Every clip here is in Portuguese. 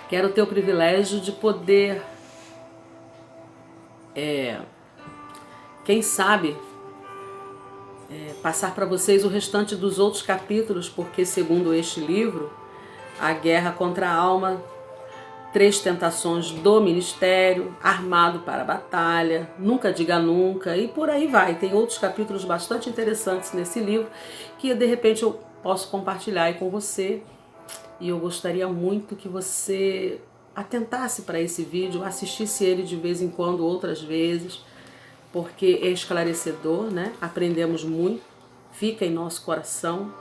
Quero ter o privilégio de poder, quem sabe, passar para vocês o restante dos outros capítulos, porque segundo este livro, a guerra contra a alma, 3 tentações do ministério, armado para a batalha, nunca diga nunca, e por aí vai. Tem outros capítulos bastante interessantes nesse livro que de repente eu posso compartilhar aí com você, e eu gostaria muito que você atentasse para esse vídeo, assistisse ele de vez em quando, outras vezes, porque é esclarecedor, né? Aprendemos muito, fica em nosso coração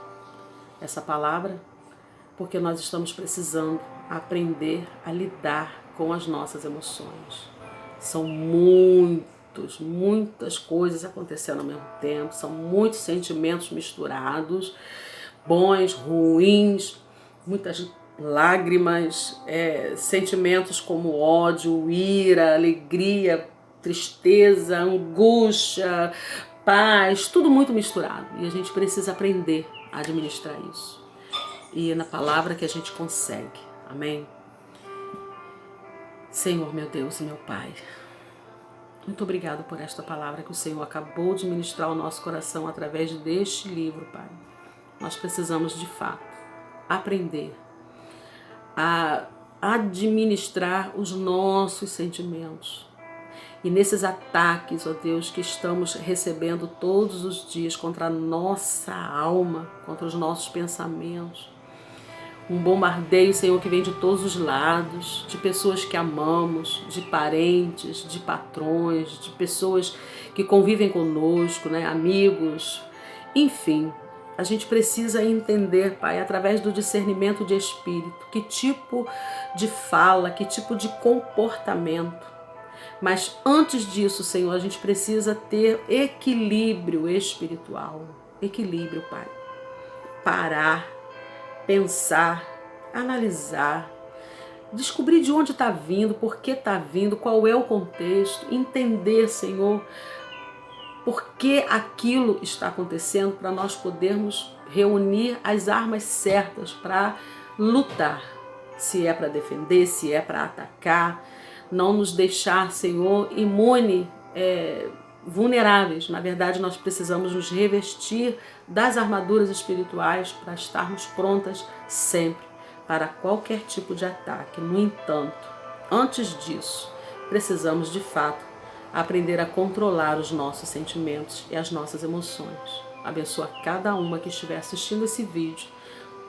essa palavra, porque nós estamos precisando aprender a lidar com as nossas emoções. São muitas coisas acontecendo ao mesmo tempo, são muitos sentimentos misturados, bons, ruins, muitas lágrimas, sentimentos como ódio, ira, alegria, tristeza, angústia, paz, tudo muito misturado. E a gente precisa aprender a administrar isso. E é na palavra que a gente consegue. Amém? Senhor, meu Deus e meu Pai, muito obrigado por esta palavra que o Senhor acabou de ministrar ao nosso coração através deste livro, Pai. Nós precisamos, de fato, aprender a administrar os nossos sentimentos. E nesses ataques, ó Deus, que estamos recebendo todos os dias contra a nossa alma, contra os nossos pensamentos, um bombardeio, Senhor, que vem de todos os lados, de pessoas que amamos, de parentes, de patrões, de pessoas que convivem conosco, né, amigos, enfim. A gente precisa entender, Pai, através do discernimento de espírito, que tipo de fala, que tipo de comportamento. Mas antes disso, Senhor, a gente precisa ter equilíbrio espiritual. Equilíbrio, Pai. Parar, pensar, analisar, descobrir de onde está vindo, por que está vindo, qual é o contexto, entender, Senhor, por que aquilo está acontecendo, para nós podermos reunir as armas certas para lutar, se é para defender, se é para atacar, não nos deixar, Senhor, imune, vulneráveis. Na verdade, nós precisamos nos revestir das armaduras espirituais para estarmos prontas sempre para qualquer tipo de ataque. No entanto, antes disso, precisamos de fato aprender a controlar os nossos sentimentos e as nossas emoções. Abençoa cada uma que estiver assistindo esse vídeo.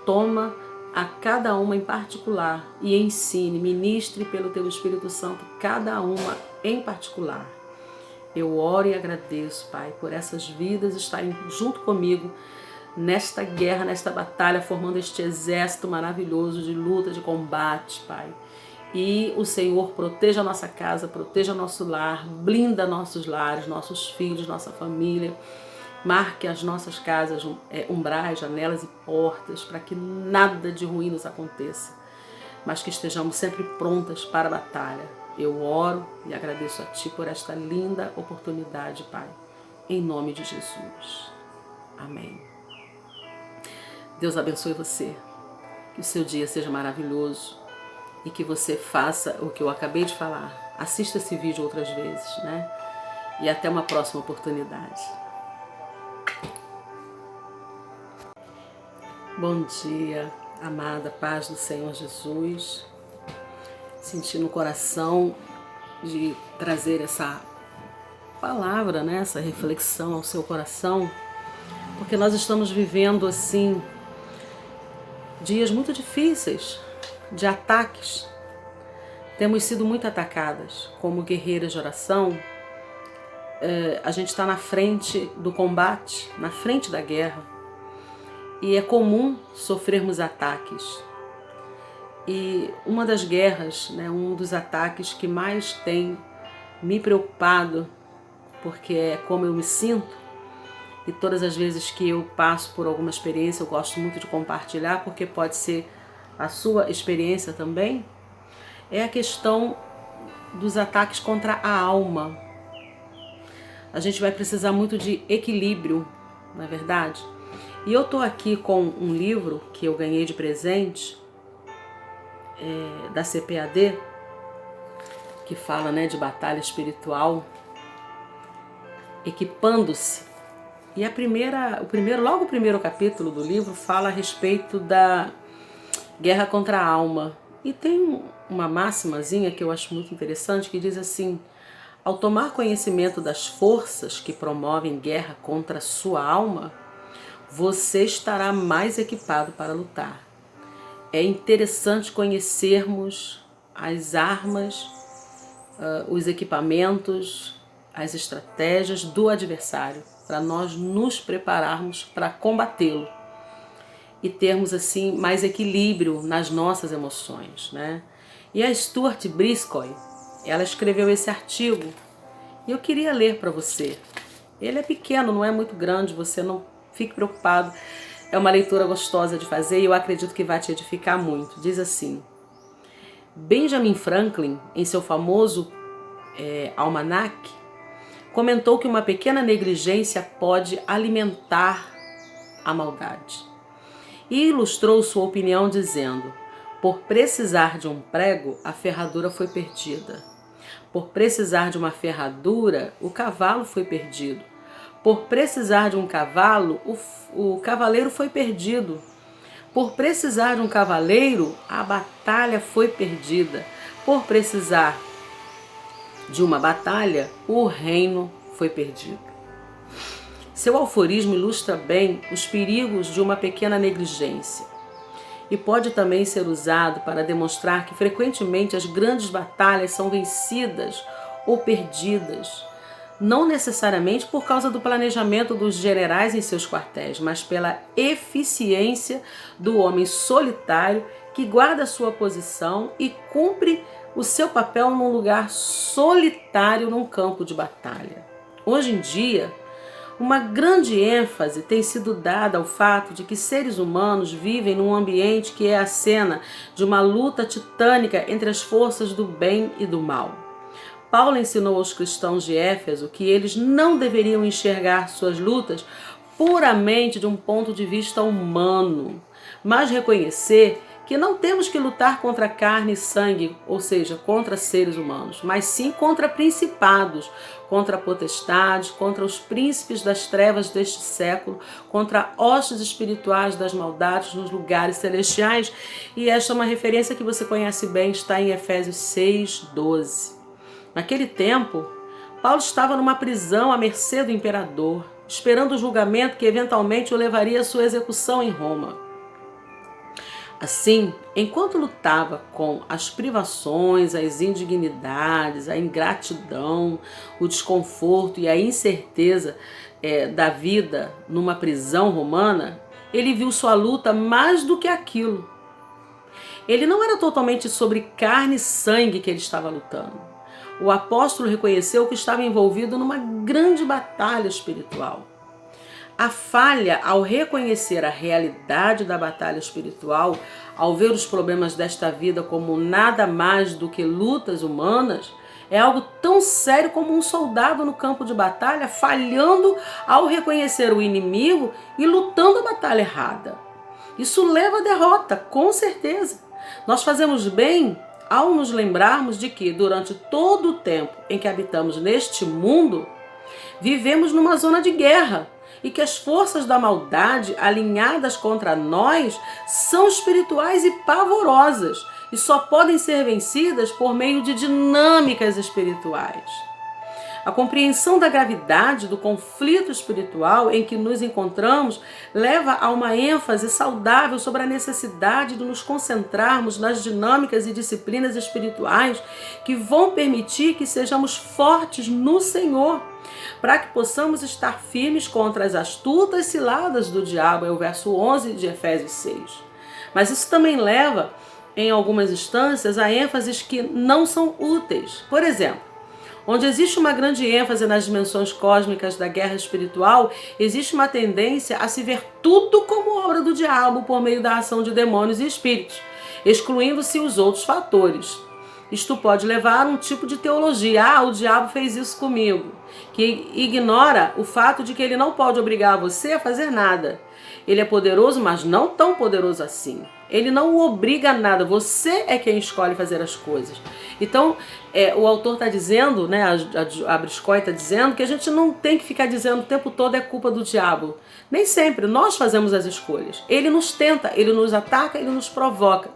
Toma a cada uma em particular e ensine, ministre pelo Teu Espírito Santo cada uma em particular. Eu oro e agradeço, Pai, por essas vidas estarem junto comigo nesta guerra, nesta batalha, formando este exército maravilhoso de luta, de combate, Pai. E o Senhor proteja a nossa casa, proteja nosso lar, blinda nossos lares, nossos filhos, nossa família. Marque as nossas casas, umbrais, janelas e portas, para que nada de ruim nos aconteça, mas que estejamos sempre prontas para a batalha. Eu oro e agradeço a Ti por esta linda oportunidade, Pai, em nome de Jesus. Amém. Deus abençoe você, que o seu dia seja maravilhoso e que você faça o que eu acabei de falar. Assista esse vídeo outras vezes, né? E até uma próxima oportunidade. Bom dia, amada paz do Senhor Jesus. Senti no coração de trazer essa palavra, né, essa reflexão ao seu coração, porque nós estamos vivendo assim dias muito difíceis, de ataques. Temos sido muito atacadas. Como guerreiras de oração, a gente está na frente do combate, na frente da guerra. E é comum sofrermos ataques. E uma das guerras, né, um dos ataques que mais tem me preocupado, porque é como eu me sinto, e todas as vezes que eu passo por alguma experiência, eu gosto muito de compartilhar, porque pode ser a sua experiência também, é a questão dos ataques contra a alma. A gente vai precisar muito de equilíbrio, não é verdade? E eu estou aqui com um livro que eu ganhei de presente, da CPAD, que fala, né, de batalha espiritual, equipando-se. E logo o primeiro capítulo do livro fala a respeito da guerra contra a alma. E tem uma máximazinha que eu acho muito interessante, que diz assim: ao tomar conhecimento das forças que promovem guerra contra a sua alma, você estará mais equipado para lutar. É interessante conhecermos as armas, os equipamentos, as estratégias do adversário, para nós nos prepararmos para combatê-lo e termos assim mais equilíbrio nas nossas emoções, né? E a Stuart Briscoe, ela escreveu esse artigo e eu queria ler para você. Ele é pequeno, não é muito grande, você não fique preocupado. É uma leitura gostosa de fazer e eu acredito que vai te edificar muito. Diz assim: Benjamin Franklin, em seu famoso almanaque, comentou que uma pequena negligência pode alimentar a maldade. E ilustrou sua opinião dizendo: por precisar de um prego, a ferradura foi perdida. Por precisar de uma ferradura, o cavalo foi perdido. Por precisar de um cavalo, o cavaleiro foi perdido. Por precisar de um cavaleiro, a batalha foi perdida. Por precisar de uma batalha, o reino foi perdido. Seu aforismo ilustra bem os perigos de uma pequena negligência e pode também ser usado para demonstrar que frequentemente as grandes batalhas são vencidas ou perdidas, não necessariamente por causa do planejamento dos generais em seus quartéis, mas pela eficiência do homem solitário que guarda sua posição e cumpre o seu papel num lugar solitário num campo de batalha. Hoje em dia, uma grande ênfase tem sido dada ao fato de que seres humanos vivem num ambiente que é a cena de uma luta titânica entre as forças do bem e do mal. Paulo ensinou aos cristãos de Éfeso que eles não deveriam enxergar suas lutas puramente de um ponto de vista humano, mas reconhecer que não temos que lutar contra carne e sangue, ou seja, contra seres humanos, mas sim contra principados, contra potestades, contra os príncipes das trevas deste século, contra hostes espirituais das maldades nos lugares celestiais. E esta é uma referência que você conhece bem, está em Efésios 6:12. Naquele tempo, Paulo estava numa prisão à mercê do imperador, esperando o julgamento que eventualmente o levaria à sua execução em Roma. Assim, enquanto lutava com as privações, as indignidades, a ingratidão, o desconforto e a incerteza da vida numa prisão romana, ele viu sua luta mais do que aquilo. Ele não era totalmente sobre carne e sangue que ele estava lutando. O apóstolo reconheceu que estava envolvido numa grande batalha espiritual. A falha ao reconhecer a realidade da batalha espiritual, ao ver os problemas desta vida como nada mais do que lutas humanas, é algo tão sério como um soldado no campo de batalha falhando ao reconhecer o inimigo e lutando a batalha errada. Isso leva à derrota, com certeza. Nós fazemos bem ao nos lembrarmos de que, durante todo o tempo em que habitamos neste mundo, vivemos numa zona de guerra e que as forças da maldade alinhadas contra nós são espirituais e pavorosas e só podem ser vencidas por meio de dinâmicas espirituais. A compreensão da gravidade do conflito espiritual em que nos encontramos leva a uma ênfase saudável sobre a necessidade de nos concentrarmos nas dinâmicas e disciplinas espirituais que vão permitir que sejamos fortes no Senhor, para que possamos estar firmes contra as astutas ciladas do diabo, é o verso 11 de Efésios 6. Mas isso também leva, em algumas instâncias, a ênfases que não são úteis. Por exemplo, onde existe uma grande ênfase nas dimensões cósmicas da guerra espiritual, existe uma tendência a se ver tudo como obra do diabo por meio da ação de demônios e espíritos, excluindo-se os outros fatores. Isto pode levar a um tipo de teologia: o diabo fez isso comigo, que ignora o fato de que ele não pode obrigar você a fazer nada. Ele é poderoso, mas não tão poderoso assim. Ele não o obriga a nada, você é quem escolhe fazer as coisas. Então, o autor está dizendo, né, a Briscoe está dizendo que a gente não tem que ficar dizendo o tempo todo é culpa do diabo. Nem sempre, nós fazemos as escolhas. Ele nos tenta, ele nos ataca, ele nos provoca.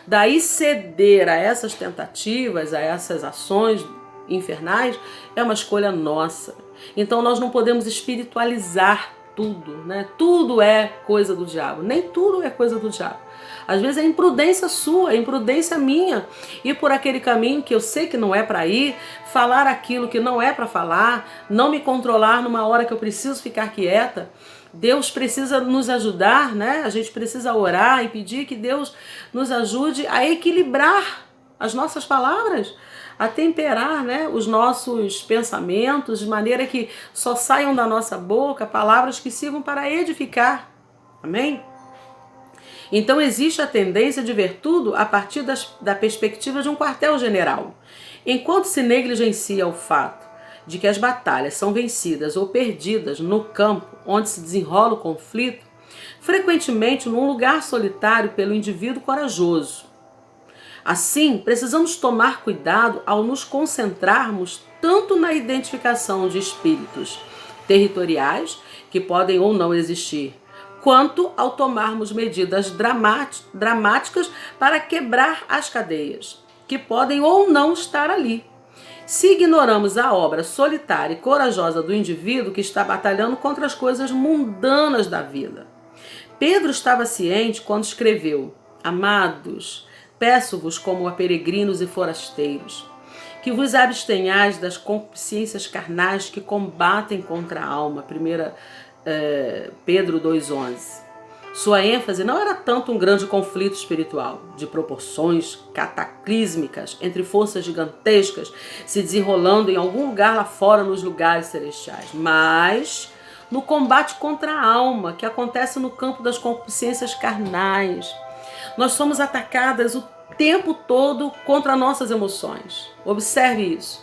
Daí ceder a essas tentativas, a essas ações infernais, é uma escolha nossa. Então nós não podemos espiritualizar tudo, né? Tudo é coisa do diabo, nem tudo é coisa do diabo. Às vezes é imprudência sua, é imprudência minha, ir por aquele caminho que eu sei que não é para ir, falar aquilo que não é para falar, não me controlar numa hora que eu preciso ficar quieta. Deus precisa nos ajudar, né? A gente precisa orar e pedir que Deus nos ajude a equilibrar as nossas palavras, a temperar, né, os nossos pensamentos, de maneira que só saiam da nossa boca palavras que sirvam para edificar. Amém? Então existe a tendência de ver tudo a partir da perspectiva de um quartel-general. Enquanto se negligencia o fato de que as batalhas são vencidas ou perdidas no campo onde se desenrola o conflito, frequentemente num lugar solitário pelo indivíduo corajoso. Assim, precisamos tomar cuidado ao nos concentrarmos tanto na identificação de espíritos territoriais, que podem ou não existir, quanto ao tomarmos medidas dramáticas para quebrar as cadeias, que podem ou não estar ali. Se ignoramos a obra solitária e corajosa do indivíduo que está batalhando contra as coisas mundanas da vida. Pedro estava ciente quando escreveu: Amados, peço-vos como a peregrinos e forasteiros, que vos abstenhais das concupiscências carnais que combatem contra a alma. 1 Pedro 2,11. Sua ênfase não era tanto um grande conflito espiritual, de proporções cataclísmicas, entre forças gigantescas se desenrolando em algum lugar lá fora nos lugares celestiais, mas no combate contra a alma, que acontece no campo das concupiscências carnais. Nós somos atacadas o tempo todo contra nossas emoções. Observe isso.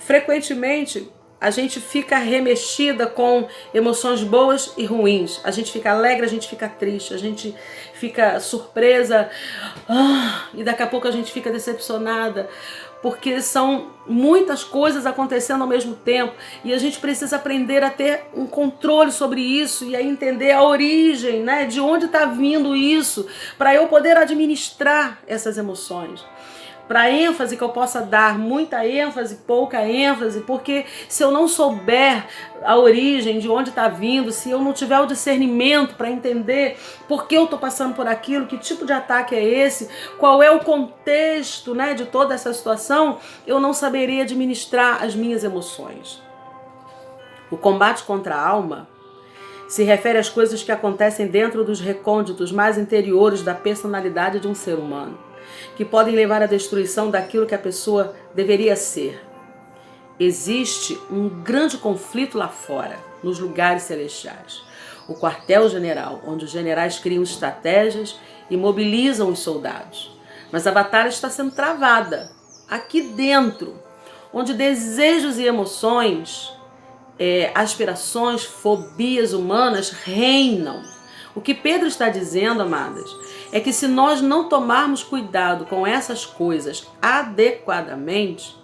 Frequentemente, a gente fica remexida com emoções boas e ruins. A gente fica alegre, a gente fica triste, a gente fica surpresa e daqui a pouco a gente fica decepcionada, porque são muitas coisas acontecendo ao mesmo tempo e a gente precisa aprender a ter um controle sobre isso e a entender a origem, né, de onde está vindo isso, para eu poder administrar essas emoções. Para ênfase que eu possa dar, muita ênfase, pouca ênfase, porque se eu não souber a origem, de onde está vindo, se eu não tiver o discernimento para entender por que eu estou passando por aquilo, que tipo de ataque é esse, qual é o contexto, né, de toda essa situação, eu não saberia administrar as minhas emoções. O combate contra a alma se refere às coisas que acontecem dentro dos recônditos mais interiores da personalidade de um ser humano, que podem levar à destruição daquilo que a pessoa deveria ser. Existe um grande conflito lá fora, nos lugares celestiais. O quartel-general, onde os generais criam estratégias e mobilizam os soldados. Mas a batalha está sendo travada aqui dentro, onde desejos e emoções, aspirações, fobias humanas reinam. O que Pedro está dizendo, amadas, é que se nós não tomarmos cuidado com essas coisas adequadamente,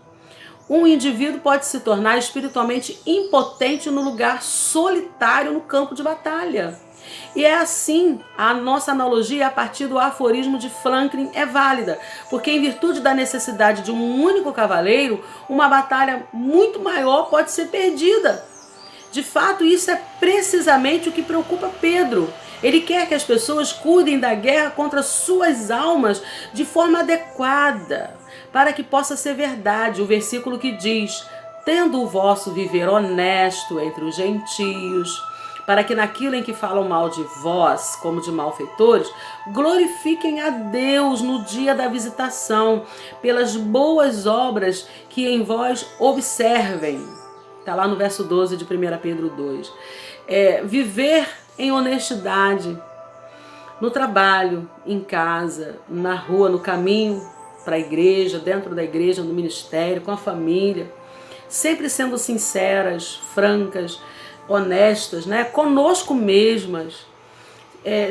um indivíduo pode se tornar espiritualmente impotente no lugar solitário no campo de batalha. E é assim, a nossa analogia a partir do aforismo de Franklin é válida, porque em virtude da necessidade de um único cavaleiro, uma batalha muito maior pode ser perdida. De fato, isso é precisamente o que preocupa Pedro. Ele quer que as pessoas cuidem da guerra contra suas almas de forma adequada, para que possa ser verdade o versículo que diz: tendo o vosso viver honesto entre os gentios, para que naquilo em que falam mal de vós, como de malfeitores, glorifiquem a Deus no dia da visitação, pelas boas obras que em vós observem. Está lá no verso 12 de 1 Pedro 2. Viver em honestidade, no trabalho, em casa, na rua, no caminho para a igreja, dentro da igreja, no ministério, com a família, sempre sendo sinceras, francas, honestas, né? Conosco mesmas,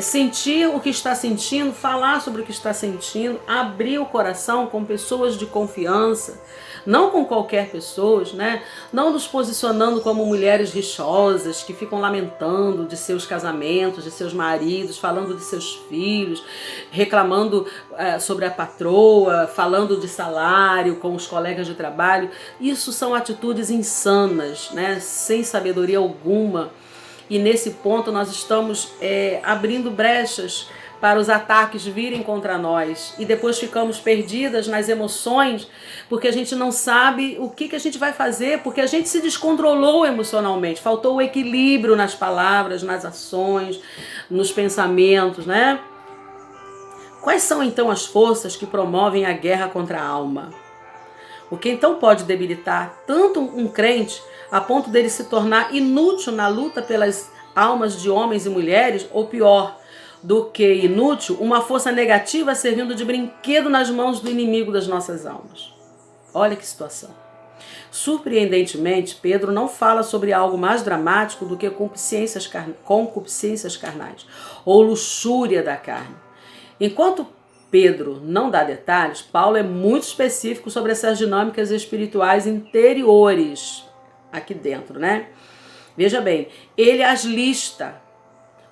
sentir o que está sentindo, falar sobre o que está sentindo, abrir o coração com pessoas de confiança, não com qualquer pessoa, né? Não nos posicionando como mulheres rixosas que ficam lamentando de seus casamentos, de seus maridos, falando de seus filhos, reclamando sobre a patroa, falando de salário com os colegas de trabalho. Isso são atitudes insanas, né? Sem sabedoria alguma. E nesse ponto nós estamos abrindo brechas para os ataques virem contra nós. E depois ficamos perdidas nas emoções, porque a gente não sabe o que a gente vai fazer, porque a gente se descontrolou emocionalmente. Faltou o equilíbrio nas palavras, nas ações, nos pensamentos, né? Quais são então as forças que promovem a guerra contra a alma? O que então pode debilitar tanto um crente a ponto dele se tornar inútil na luta pelas almas de homens e mulheres, ou pior do que inútil, uma força negativa servindo de brinquedo nas mãos do inimigo das nossas almas? Olha que situação. Surpreendentemente, Pedro não fala sobre algo mais dramático do que concupiscências carnais, ou luxúria da carne. Enquanto Pedro não dá detalhes, Paulo é muito específico sobre essas dinâmicas espirituais interiores aqui dentro, né? Veja bem, ele as lista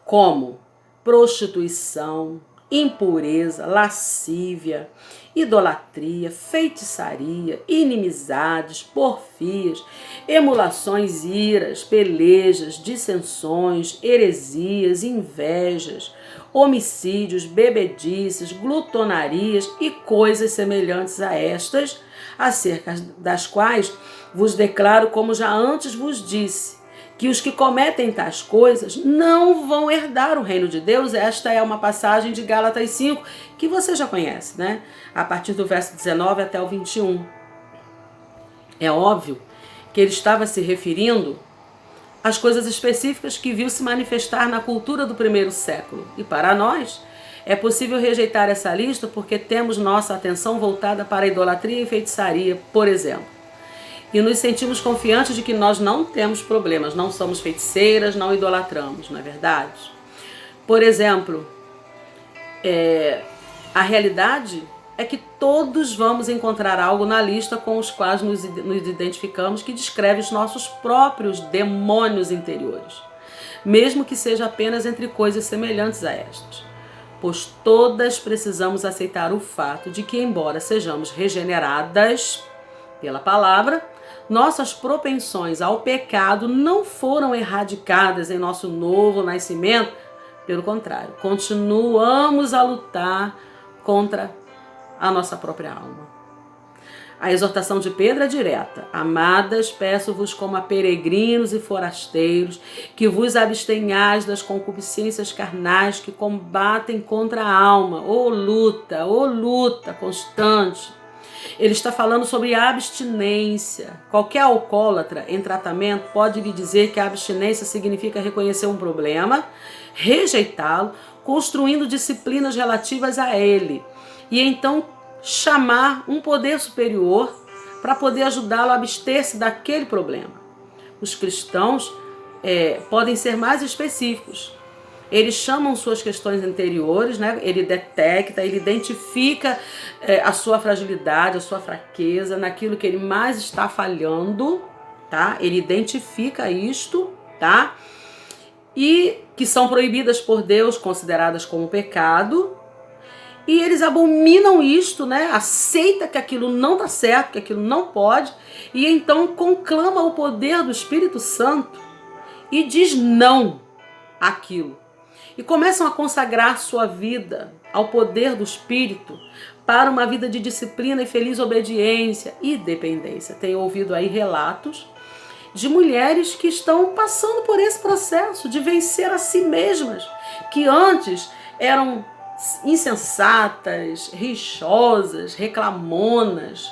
como prostituição, impureza, lascívia, idolatria, feitiçaria, inimizades, porfias, emulações, iras, pelejas, dissensões, heresias, invejas, homicídios, bebedices, glutonarias e coisas semelhantes a estas, acerca das quais vos declaro, como já antes vos disse, que os que cometem tais coisas não vão herdar o reino de Deus. Esta é uma passagem de Gálatas 5, que você já conhece, né? A partir do verso 19 até o 21. É óbvio que ele estava se referindo às coisas específicas que viu se manifestar na cultura do primeiro século. E para nós, é possível rejeitar essa lista porque temos nossa atenção voltada para a idolatria e feitiçaria, por exemplo. E nos sentimos confiantes de que nós não temos problemas, não somos feiticeiras, não idolatramos, não é verdade? Por exemplo, a realidade é que todos vamos encontrar algo na lista com os quais nos identificamos que descreve os nossos próprios demônios interiores, mesmo que seja apenas entre coisas semelhantes a estas. Pois todas precisamos aceitar o fato de que, embora sejamos regeneradas pela palavra, nossas propensões ao pecado não foram erradicadas em nosso novo nascimento. Pelo contrário, continuamos a lutar contra a nossa própria alma. A exortação de Pedro é direta. Amadas, peço-vos como a peregrinos e forasteiros, que vos abstenhais das concupiscências carnais que combatem contra a alma. Ô luta constante. Ele está falando sobre abstinência. Qualquer alcoólatra em tratamento pode lhe dizer que a abstinência significa reconhecer um problema, rejeitá-lo, construindo disciplinas relativas a ele, e então chamar um poder superior para poder ajudá-lo a abster-se daquele problema. Os cristãos podem ser mais específicos. Eles chamam suas questões interiores, né? Ele detecta, ele identifica a sua fragilidade, a sua fraqueza, naquilo que ele mais está falhando, tá? Ele identifica isto, tá? E que são proibidas por Deus, consideradas como pecado, e eles abominam isto, né? Aceita que aquilo não está certo, que aquilo não pode, e então conclama o poder do Espírito Santo e diz não àquilo. E começam a consagrar sua vida ao poder do Espírito para uma vida de disciplina e feliz obediência e dependência. Tenho ouvido aí relatos de mulheres que estão passando por esse processo de vencer a si mesmas, que antes eram insensatas, rixosas, reclamonas,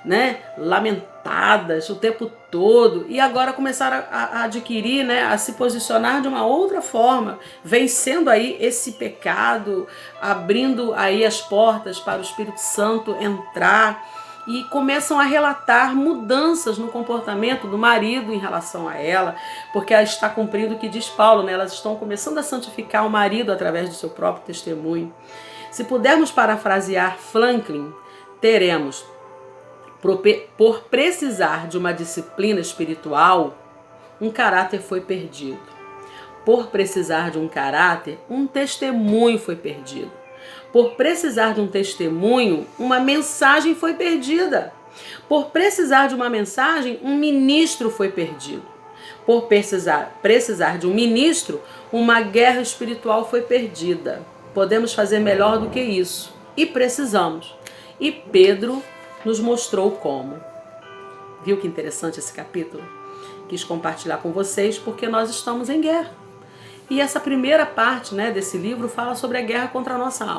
né, lamentadas o tempo todo, e agora começaram a adquirir, né, a se posicionar de uma outra forma, vencendo aí esse pecado, abrindo aí as portas para o Espírito Santo entrar e começam a relatar mudanças no comportamento do marido em relação a ela, porque ela está cumprindo o que diz Paulo, né? Elas estão começando a santificar o marido através do seu próprio testemunho. Se pudermos parafrasear Franklin, teremos, por precisar de uma disciplina espiritual, um caráter foi perdido. Por precisar de um caráter, um testemunho foi perdido. Por precisar de um testemunho, uma mensagem foi perdida. Por precisar de uma mensagem, um ministro foi perdido. Por precisar de um ministro, uma guerra espiritual foi perdida. Podemos fazer melhor do que isso. E precisamos. E Pedro nos mostrou como. Viu que interessante esse capítulo? Quis compartilhar com vocês porque nós estamos em guerra. E essa primeira parte, né, desse livro fala sobre a guerra contra a nossa alma.